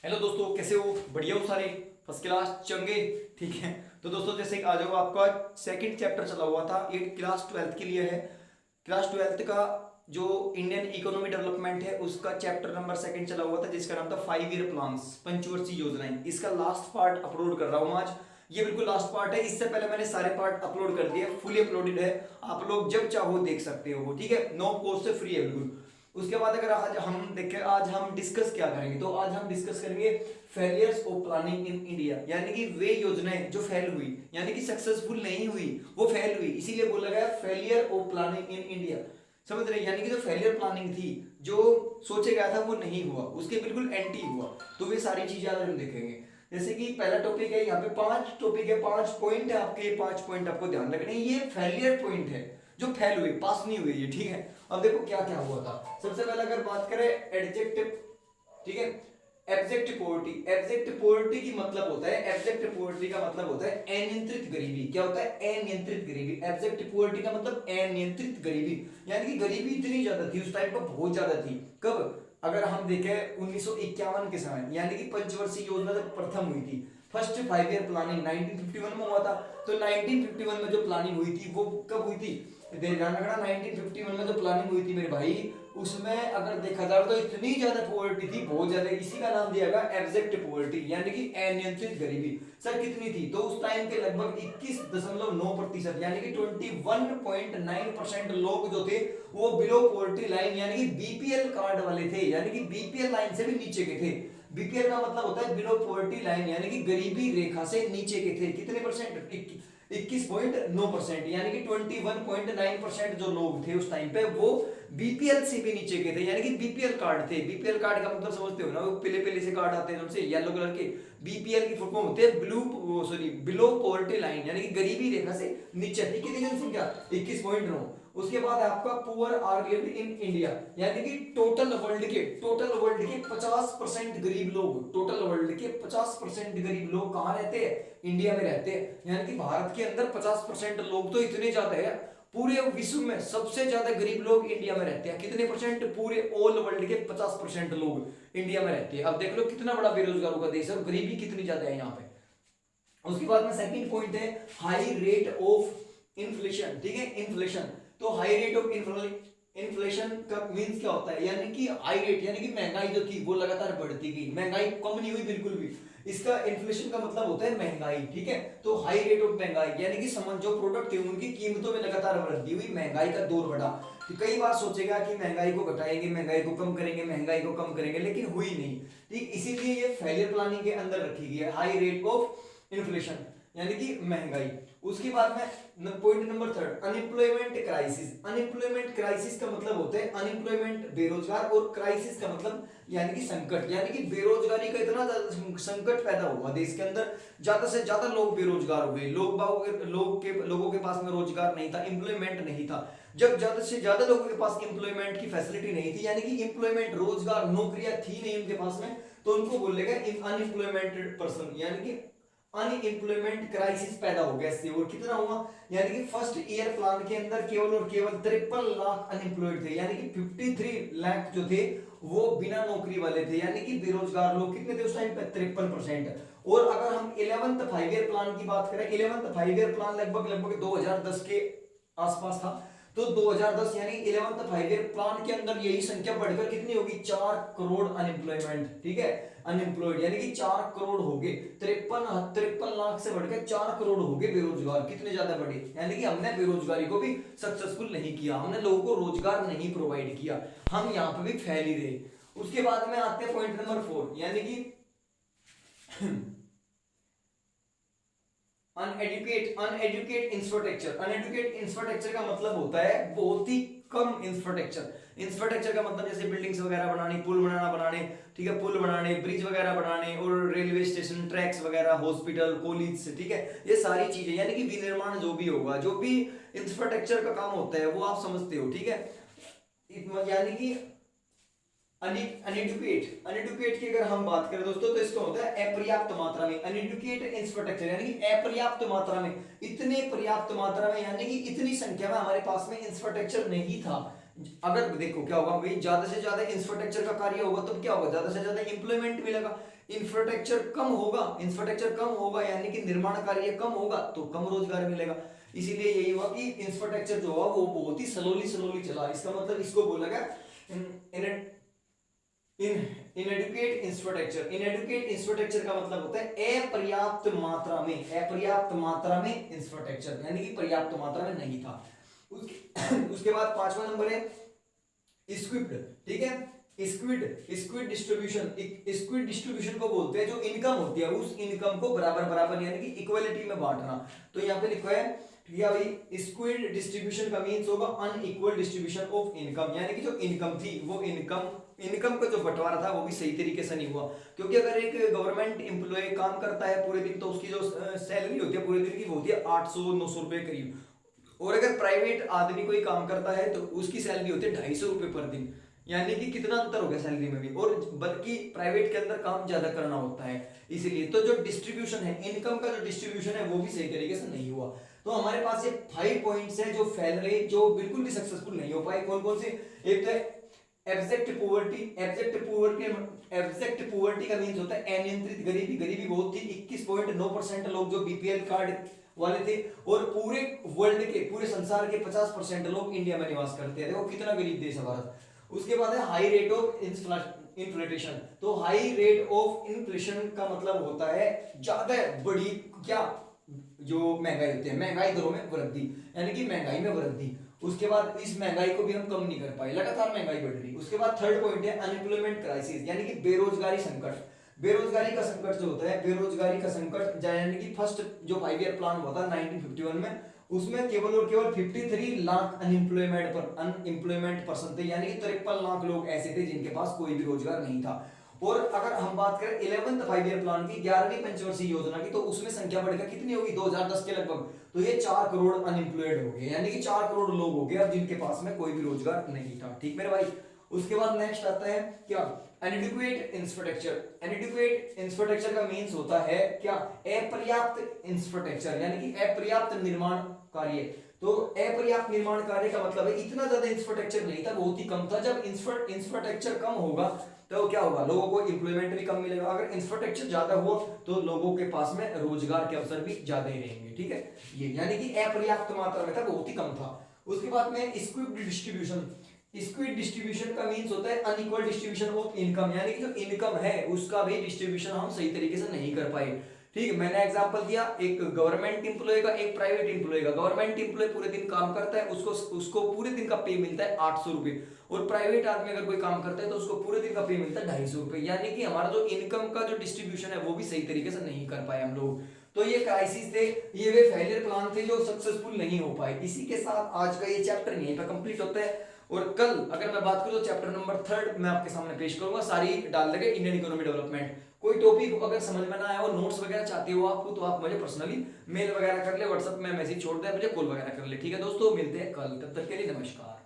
Hello दोस्तों, कैसे हो? बढ़िया हो सारे? फर्स्ट क्लास चंगे? ठीक है। तो दोस्तों जैसे कि आज आपका सेकंड चैप्टर चला हुआ था, ये क्लास ट्वेल्थ के लिए है। क्लास ट्वेल्थ का जो इंडियन इकोनॉमी डेवलपमेंट है उसका चैप्टर नंबर सेकंड चला हुआ था, जिसका नाम था 5 ईयर प्लान्स, पंचवर्षीय योजनाएं। इसका लास्ट पार्ट अपलोड कर रहा हूँ आज। ये बिल्कुल लास्ट पार्ट है। इससे पहले मैंने सारे पार्ट अपलोड कर दिए, फुली अपलोडेड है। आप लोग जब चाहो देख सकते हो, ठीक है। नो कॉस्ट से फ्री है बिल्कुल। उसके बाद अगर आज हम देखें, आज हम डिस्कस क्या करेंगे, तो आज हम डिस्कस करेंगे failures of planning in India, यानी कि वे योजनाएं जो फेल हुई, यानी कि सक्सेसफुल नहीं हुई, वो फेल हुई, इसीलिए बोला गया failure of planning in India. समझ रहे? यानी कि जो फेलियर प्लानिंग थी, जो सोचे गया था वो नहीं हुआ, उसके बिल्कुल एंटी हुआ। तो वे सारी चीजें आज हम देखेंगे। जैसे कि पहला टॉपिक है, यहाँ पे 5 टॉपिक है, 5 पॉइंट है आपके। ये 5 पॉइंट आपको ध्यान रखने हैं। ये फेलियर पॉइंट है, जो फेल हुई, पास नहीं हुई है, ठीक है। अब देखो क्या क्या हुआ था। सबसे पहले अगर बात करें एडजेक्टिव, ठीक है, एब्जेक्ट पॉवर्टी। एब्जेक्ट पॉवर्टी की मतलब होता है, एब्जेक्ट पॉवर्टी का मतलब होता है अनियंत्रित गरीबी। क्या होता है? अनियंत्रित गरीबी। एब्जेक्ट पॉवर्टी का मतलब अनियंत्रित गरीबी, यानी कि गरीबी इतनी ज्यादा थी उस टाइम पर, बहुत ज्यादा थी। कब? अगर हम देखें 1951 के समय, यानी कि पंचवर्षीय योजना जब प्रथम हुई थी, फर्स्ट 5 ईयर प्लानिंग 1951 में हुआ था। तो 1951 में जो प्लानिंग हुई थी वो कब हुई थी? ध्यान रखना, 1951 में जो प्लानिंग हुई थी मेरे भाई, उसमें अगर देखा जाए तो इतनी ज्यादा पॉवर्टी थी, बहुत ज्यादा। इसी का नाम दिया गया एब्जेक्ट पॉवर्टी, यानी कि अनियंत्रित गरीबी। सर कितनी थी? तो उस टाइम के लगभग 21.9%, यानी कि 21.9% लोग जो थे वो बिलो पॉवर्टी लाइन, यानी कि बीपीएल कार्ड वाले थे, यानी कि बीपीएल लाइन से भी नीचे के थे। बीपीएल का मतलब होता है बिलो पॉवर्टी लाइन, यानी कि गरीबी रेखा से नीचे के थे। कितने परसेंट? 21.9%, यानी कि 21.9% जो लोग थे उस टाइम पे वो बीपीएल से भी नीचे के थे, यानी कि बीपीएल कार्ड थे। बीपीएल कार्ड का मतलब समझते हो ना, वो पीले पीले से कार्ड आते हैं उनसे, येलो कलर के। बीपीएल की फुल फॉर्म होते हैं बिलो पॉवर्टी लाइन, यानी कि गरीबी रेखा से नीचे थी। कितनी जनसंख्या? 21.9। उसके बाद आपका poor are lived in India, यानी कि टोटल वर्ल्ड के 50% गरीब लोग, टोटल वर्ल्ड के 50% गरीब लोग कहाँ रहते हैं? इंडिया में रहते हैं। यानी कि भारत के अंदर 50% लोग तो इतने ज्यादा है, पूरे विश्व में सबसे ज्यादा गरीब लोग इंडिया में रहते हैं। कितने परसेंट? पूरे ऑल वर्ल्ड के 50% लोग इंडिया में रहते हैं। अब देख लो कितना बड़ा बेरोजगारों का देश है और गरीबी कितनी ज्यादा है यहाँ पे। उसके बाद में सेकंड पॉइंट है हाई रेट ऑफ इन्फ्लेशन, ठीक है, इन्फ्लेशन। तो हाई रेट ऑफ इन्फ्लेशन का मींस क्या होता है? यानी कि हाई रेट, यानी कि महंगाई जो थी वो लगातार बढ़ती गई, महंगाई कम नहीं हुई बिल्कुल भी। इसका इन्फ्लेशन का मतलब होता है महंगाई, ठीक है। तो हाई रेट ऑफ महंगाई, यानी कि जो प्रोडक्ट थे उनकी कीमतों में लगातार वृद्धि हुई, महंगाई का दौर बढ़ा। तो कई बार सोचेगा कि महंगाई को घटाएंगे, महंगाई को कम करेंगे, महंगाई को कम करेंगे, लेकिन हुई नहीं। ठीक, इसीलिए ये फेलियर प्लानिंग के अंदर रखी गई है, हाई रेट ऑफ इन्फ्लेशन, यानी कि महंगाई। उसके बाद में point number third, unemployment crisis. Unemployment crisis का मतलब होता है अनएम्प्लॉयमेंट बेरोजगार, और क्राइसिस का मतलब यानी कि संकट, यानी कि बेरोजगारी का इतना ज्यादा संकट पैदा हुआ देश के अंदर, ज्यादा से ज्यादा लोग बेरोजगार हो गए, लोगों के पास में रोजगार नहीं था, एम्प्लॉयमेंट नहीं था। जब ज्यादा से ज्यादा लोगों के पास एम्प्लॉयमेंट की फैसिलिटी नहीं थी, यानी कि एम्प्लॉयमेंट, रोजगार, नौकरियां थी नहीं उनके पास में, तो उनको बोलेगा अनएम्प्लॉयमेंटेड पर्सन, यानी कि अनएम्प्लॉयमेंट क्राइसिस पैदा हो गया इससे। और कितना हुआ? यानी कि फर्स्ट ईयर प्लान के अंदर केवल और केवल 53 लाख अनएम्प्लॉयड थे, यानी कि 53 लाख जो थे वो बिना नौकरी वाले थे, यानी कि बेरोजगार लोग कितने थे उस टाइम पे? 53%। और अगर हम 11th 5 ईयर प्लान की बात करें, 11th 5 ईयर प्लान लगभग 2010 के आसपास था। तो 2010 यानी 11th 5 ईयर प्लान के अंदर यही संख्या बढ़कर कितनी होगी? 4 करोड़ अनएम्प्लॉयमेंट, ठीक है, अनएम्प्लॉयड, यानी कि 4 करोड़ हो गए। 53 लाख से बढ़कर 4 करोड़ हो गए बेरोजगार। कितने ज्यादा बढ़े? यानी कि हमने बेरोजगारी को भी सक्सेसफुल नहीं किया, हमने लोगों को रोजगार नहीं प्रोवाइड किया, हम यहाँ पे भी फैल ही रहे। उसके बाद में आते हैं पॉइंट नंबर 4, यानी कि अनएडुकेट इंफ्रास्ट्रक्चर। अनएडुकेट इंफ्रास्ट्रक्चर का मतलब होता है बहुत ही कम इंफ्रास्ट्रक्चर। इंफ्रास्ट्रक्चर का मतलब जैसे बिल्डिंग्स वगैरह बनानी, पुल बनाने, ठीक है, पुल बनाने, ब्रिज वगैरह बनाने, और रेलवे स्टेशन, ट्रैक्स वगैरह, हॉस्पिटल, कॉलेज, ठीक है, ये सारी चीजें, यानी कि विनिर्माण जो भी होगा, जो भी इंफ्रास्ट्रक्चर का काम होता है वो आप समझते हो, ठीक है। यानी कि अनएडुकेट की अगर हम बात करें दोस्तों, तो इसका होता है अपर्याप्त मात्रा में। अनएडुकेट इंफ्रास्ट्रक्चर यानी कि अपर्याप्त मात्रा में, इतने पर्याप्त मात्रा में, यानी कि इतनी संख्या में हमारे पास में इंफ्रास्ट्रक्चर नहीं था, अगर देखो क्या होगा भाई, ज्यादा से ज्यादा इंफ्रास्ट्रक्चर का कार्य होगा तो क्या होगा, ज्यादा से ज्यादा इंप्लॉयमेंट मिलेगा। इंफ्रास्ट्रक्चर कम होगा यानी कि निर्माण कार्य कम होगा तो कम रोजगार मिलेगा। इसीलिए यही हुआ कि इंफ्रास्ट्रक्चर जो हुआ वो बहुत ही स्लोली स्लोली चला। इसका मतलब इसको बोला गया इनएडुकेट इंफ्रास्ट्रक्चर। इनएडुकेट इंफ्रास्ट्रक्चर का मतलब होता है अपर्याप्त मात्रा में इंफ्रास्ट्रक्चर, यानी कि पर्याप्त मात्रा में नहीं था। उसके बाद 5वां नंबर है स्क्विड, ठीक है। स्क्विड डिस्ट्रीब्यूशन को बोलते हैं जो इनकम होती है उस इनकम को बराबर बराबर यानी कि इक्वलिटी में बांटना। तो यहाँ पे लिखा है या भाई स्क्विड डिस्ट्रीब्यूशन का मींस होगा अनइक्वल डिस्ट्रीब्यूशन ऑफ इनकम, यानी कि जो इनकम थी वो इनकम का जो बंटवारा था वो भी सही तरीके से नहीं हुआ। क्योंकि अगर एक गवर्नमेंट एम्प्लॉय काम करता है पूरे दिन तो उसकी जो सैलरी होती है पूरे दिन की वो होती है 800-900 रुपए करीब, और अगर प्राइवेट आदमी कोई काम करता है तो उसकी सैलरी होती है 250 रुपए पर दिन, यानी कि कितना अंतर हो गया सैलरी में भी, और बल्कि प्राइवेट के अंदर काम ज्यादा करना होता है। इसीलिए तो जो डिस्ट्रीब्यूशन है इनकम का जो डिस्ट्रीब्यूशन है वो भी सही तरीके से नहीं हुआ। तो हमारे पास ये 5 पॉइंट्स है जो फेल रहे, जो बिल्कुल भी सक्सेसफुल नहीं हो पाए। कौन कौन से? एक तो एब्जेक्ट पोवर्टी का मींस होता है अनियंत्रित गरीबी, गरीबी बहुत थी। 21.9% लोग जो बीपीएल कार्ड वाले थे, और पूरे वर्ल्ड के पूरे संसार के 50% लोग इंडिया में निवास करते हैं। देखो कितना गरीब देश है भारत। उसके बाद है हाई रेट ऑफ इन्फ्लेशन। तो हाई रेट ऑफ इन्फ्लेशन का मतलब होता है ज्यादा बड़ी क्या जो महंगाई होती है, महंगाई दरों में वृद्धि, यानी कि महंगाई में वृद्धि। उसके बाद इस महंगाई को भी हम कम नहीं कर पाए, लगातार महंगाई बढ़ रही। उसके बाद थर्ड पॉइंट है अनएम्प्लॉयमेंट क्राइसिस, यानी कि बेरोजगारी संकट। बेरोजगारी का संकट जो होता है, बेरोजगारी का संकट यानी कि फर्स्ट जो 5 ईयर प्लान हुआ था 1951 में, उसमें केवल और केवल 53 लाख अनएम्प्लॉयमेंट पर्सन थे, यानी कि 53 लाख लोग ऐसे थे जिनके पास कोई भी रोजगार नहीं था। और अगर हम बात करें 11th 5 ईयर प्लान की 11वीं पंचवर्षीय योजना की, तो उसमें संख्या बढ़कर कितनी होगी 2010 के लगभग, तो ये 4 करोड़ अनएम्प्लॉयड हो गए, यानी कि 4 करोड़ लोग हो गए अब जिनके पास में कोई भी रोजगार नहीं था। ठीक मेरे भाई। उसके बाद नेक्स्ट आता है क्या, अनएडुकेट इंफ्रास्ट्रक्चर। अनएडुकेट इंफ्रास्ट्रक्चर का मींस होता है क्या, अपर्याप्त इंफ्रास्ट्रक्चर, यानी कि अपर्याप्त निर्माण कार्य। तो अपर्याप्त निर्माण कार्य का मतलब है इतना ज्यादा इंफ्रास्ट्रक्चर नहीं था, बहुत ही कम था। जब इंफ्रास्ट्रक्चर कम होगा तो क्या होगा, लोगों को एम्प्लॉयमेंट भी कम मिलेगा। अगर इंफ्रास्ट्रक्चर ज्यादा हुआ तो लोगों के पास में रोजगार के अवसर भी ज्यादा ही रहेंगे। ठीक है, ये यानी कि अपर्याप्त मात्रा में था, बहुत ही कम था। उसके बाद में स्क्विड डिस्ट्रीब्यूशन का मींस होता है अनइक्वल डिस्ट्रीब्यूशन ऑफ इनकम, यानी कि जो इनकम है उसका भी डिस्ट्रीब्यूशन हम सही तरीके से नहीं कर पाए। ठीक है, मैंने एग्जांपल दिया एक गवर्नमेंट एम्प्लॉय का, एक प्राइवेट एम्प्लॉय का। गवर्नमेंट एम्प्लॉय पूरे दिन काम करता है, उसको पूरे दिन का पे मिलता है 800 रुपए, और प्राइवेट आदमी अगर कोई काम करता है तो उसको पूरे दिन का पे मिलता है 250 रुपए। यानी कि हमारा जो इनकम का जो डिस्ट्रीब्यूशन है वो भी सही तरीके से नहीं कर पाए हम लोग। तो ये क्राइसिस थे, ये वे फेलियर प्लान थे जो सक्सेसफुल नहीं हो पाए। इसी के साथ आज का ये चैप्टर यहीं पर कंप्लीट होता है, और कल अगर मैं बात करूं तो चैप्टर नंबर 3 मैं आपके सामने पेश करूंगा, सारी डाल देंगे इंडियन इकोनॉमी डेवलपमेंट। कोई टॉपिक अगर समझ में ना आया हो, नोट्स वगैरह चाहते हो आपको, तो आप मुझे पर्सनली मेल वगैरह कर ले, व्हाट्सएप में मैसेज छोड़ दे, मुझे कॉल वगैरह कर ले। ठीक है दोस्तों, मिलते हैं कल, तब तक के लिए नमस्कार।